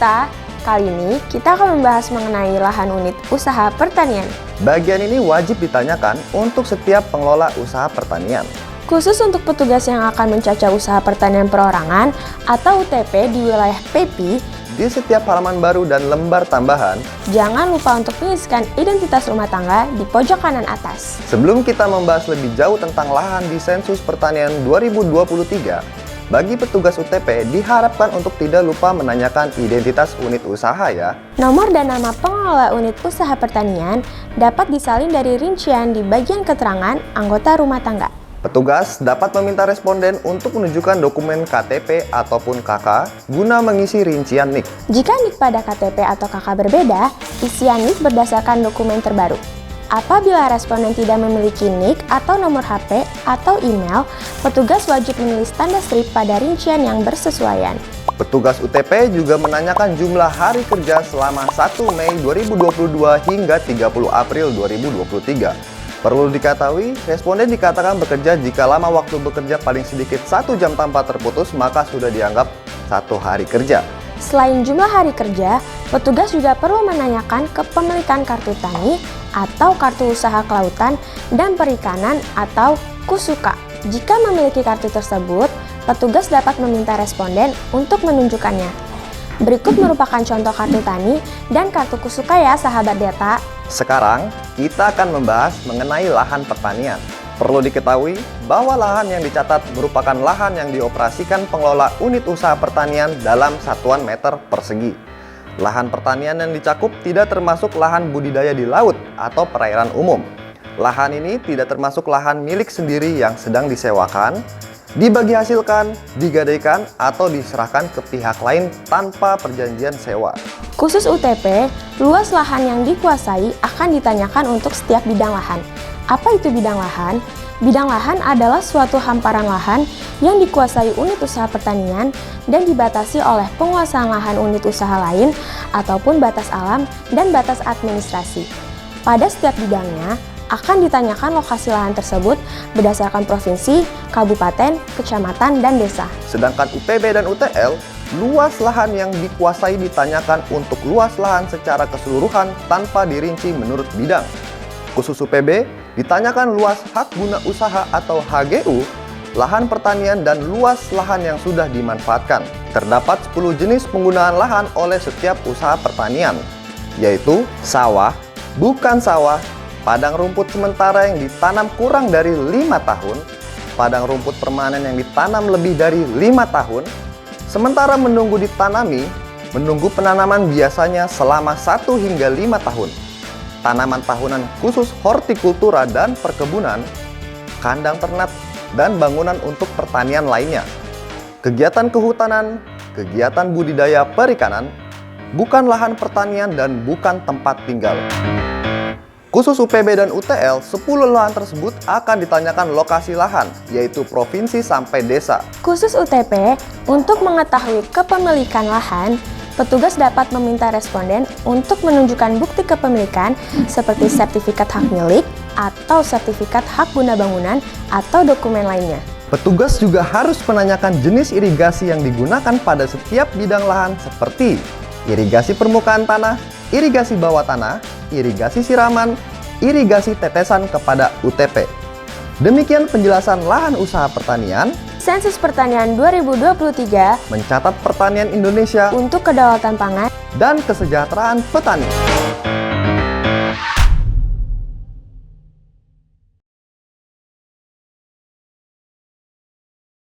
Dita, kali ini kita akan membahas mengenai lahan unit usaha pertanian. Bagian ini wajib ditanyakan untuk setiap pengelola usaha pertanian. Khusus untuk petugas yang akan mencacah usaha pertanian perorangan atau UTP di wilayah PEPI, Di setiap halaman baru dan lembar tambahan, jangan lupa untuk mengisikan identitas rumah tangga di pojok kanan atas. sebelum kita membahas lebih jauh tentang lahan di Sensus Pertanian 2023, bagi petugas UTP diharapkan untuk tidak lupa menanyakan identitas unit usaha ya. Nomor dan nama pengelola unit usaha pertanian dapat disalin dari rincian di bagian keterangan anggota rumah tangga. Petugas dapat meminta responden untuk menunjukkan dokumen KTP ataupun KK guna mengisi rincian NIK. Jika NIK pada KTP atau KK berbeda, isian NIK berdasarkan dokumen terbaru. Apabila responden tidak memiliki NIK atau nomor HP atau email, petugas wajib menulis tanda strip pada rincian yang bersesuaian. Petugas UTP juga menanyakan jumlah hari kerja selama 1 Mei 2022 hingga 30 April 2023. Perlu diketahui, responden dikatakan bekerja jika lama waktu bekerja paling sedikit 1 jam tanpa terputus, maka sudah dianggap 1 hari kerja. Selain jumlah hari kerja, petugas juga perlu menanyakan kepemilikan kartu tani atau kartu usaha kelautan dan perikanan atau KUSUKA. Jika memiliki kartu tersebut, petugas dapat meminta responden untuk menunjukkannya. Berikut merupakan contoh kartu tani dan kartu KUSUKA ya sahabat data. Sekarang, kita akan membahas mengenai lahan pertanian. Perlu diketahui bahwa lahan yang dicatat merupakan lahan yang dioperasikan pengelola unit usaha pertanian dalam satuan meter persegi. Lahan pertanian yang dicakup tidak termasuk lahan budidaya di laut atau perairan umum. Lahan ini tidak termasuk lahan milik sendiri yang sedang disewakan, dibagi hasilkan, digadaikan, atau diserahkan ke pihak lain tanpa perjanjian sewa. Khusus UTP, luas lahan yang dikuasai akan ditanyakan untuk setiap bidang lahan. Apa itu bidang lahan? Bidang lahan adalah suatu hamparan lahan yang dikuasai unit usaha pertanian dan dibatasi oleh penguasaan lahan unit usaha lain ataupun batas alam dan batas administrasi. Pada setiap bidangnya, akan ditanyakan lokasi lahan tersebut berdasarkan provinsi, kabupaten, kecamatan, dan desa. Sedangkan UPB dan UTL, luas lahan yang dikuasai ditanyakan untuk luas lahan secara keseluruhan tanpa dirinci menurut bidang. Khusus UPB, ditanyakan luas hak guna usaha atau HGU, lahan pertanian dan luas lahan yang sudah dimanfaatkan. Terdapat 10 jenis penggunaan lahan oleh setiap usaha pertanian, yaitu sawah, bukan sawah, padang rumput sementara yang ditanam kurang dari 5 tahun, padang rumput permanen yang ditanam lebih dari 5 tahun, sementara menunggu ditanami, menunggu penanaman biasanya selama 1 hingga 5 tahun, tanaman tahunan khusus hortikultura dan perkebunan, kandang ternak, dan bangunan untuk pertanian lainnya, kegiatan kehutanan, kegiatan budidaya perikanan, bukan lahan pertanian dan bukan tempat tinggal. Khusus UPB dan UTL, 10 lahan tersebut akan ditanyakan lokasi lahan, yaitu provinsi sampai desa. Khusus UTP, untuk mengetahui kepemilikan lahan, petugas dapat meminta responden untuk menunjukkan bukti kepemilikan seperti sertifikat hak milik atau sertifikat hak guna bangunan atau dokumen lainnya. Petugas juga harus menanyakan jenis irigasi yang digunakan pada setiap bidang lahan seperti irigasi permukaan tanah, irigasi bawah tanah, irigasi siraman, irigasi tetesan kepada UTP. Demikian penjelasan lahan usaha pertanian. Sensus Pertanian 2023 mencatat pertanian Indonesia untuk kedaulatan pangan dan kesejahteraan petani.